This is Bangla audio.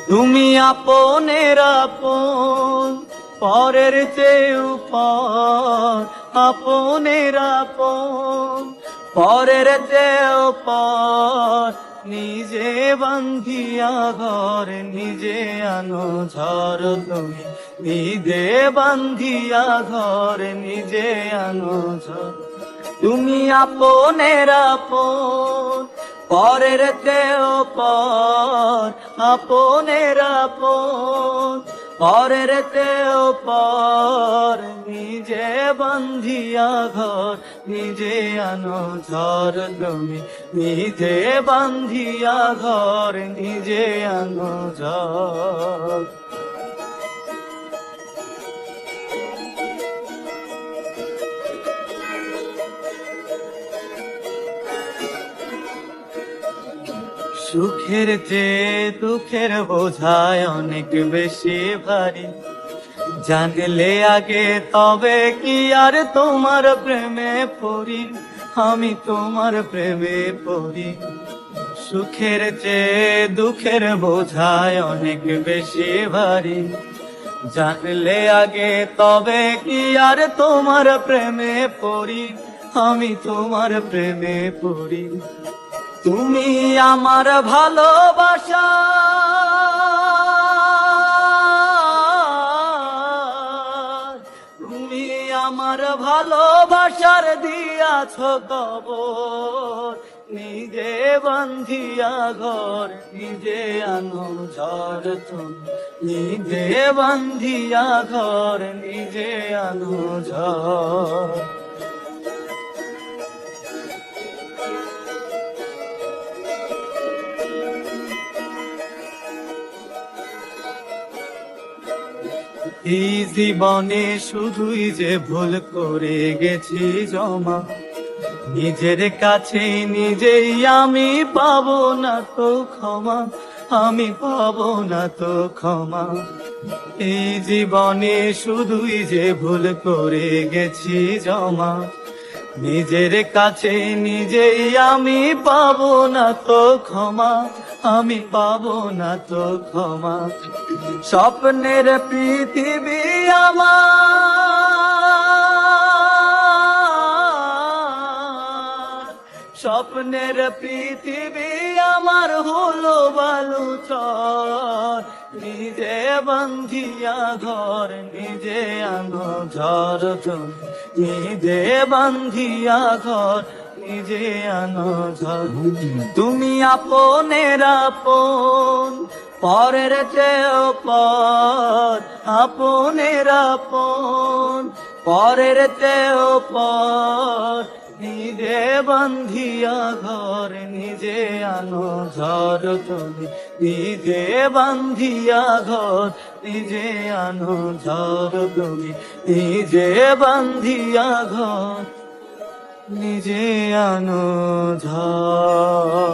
তুমি আপনের আপন, পরের চেয়েও পর। আপনের আপন, পরের চেয়েও পর। নিজে বান্ধিয়া ঘর, নিজে আনো ঝড়। তুমি নিজে বান্ধিয়া ঘর, নিজে আনো ঝড়। তুমি আপনের আপন, পরের চেয়েও পর। আপনের আপন, পরের চেয়েও পর। নিজে বান্ধিয়া ঘর, নিজে আনো ঝড়। তুমি নিজে বান্ধিয়া ঘর, নিজে আনো ঝড়। সুখের চেয়ে দুঃখের বোঝায় অনেক বেশি ভারী। জানলে আগে তবে কি আর তোমার প্রেমে পড়ি। আমি তোমার প্রেমে পড়ি। সুখের চেয়ে দুঃখের বোঝায় অনেক বেশি ভারী। জানলে আগে তবে কি আর তোমার প্রেমে পড়ি। আমি তোমার প্রেমে পড়ি। তুমি আমার ভালোবাসা, তুমি আমার ভালোবাসার দিয়াছ কবর। নিজে বান্ধিয়া ঘর, নিজে আনো ঝড়। তুমি নিজে বান্ধিয়া ঘর, নিজে আনো ঝড়। এই জীবনে শুধুই যে ভুল করে গেছি জমা। নিজের কাছে নিজেই আমি পাবো না তো ক্ষমা। আমি পাবো না তো ক্ষমা। এই জীবনে শুধুই যে ভুল করে গেছি জমা। নিজের কাছে নিজেই আমি পাবো না তো ক্ষমা। আমি পাবো না তো ক্ষমা। স্বপ্নের পৃথিবী আমার, স্বপ্নের পৃথিবী আমার হলো বালুচর। নিজে বান্ধিয়া ঘর, নিজে আনো ঝড়। নিজে বান্ধিয়া ঘর, নিজে আনো ঝড়। তুমি আপনের আপন, পরের চেয়েও পর। আপনের আপন, পরের চেয়েও পর। নিজে বান্ধিয়া ঘর, নিজে আনো ঝড়। তুমি নিজে বান্ধিয়া ঘর, নিজে আনো ঝড়। তুমি নিজে বান্ধিয়া ঘর, নিজে আনো ঝড়।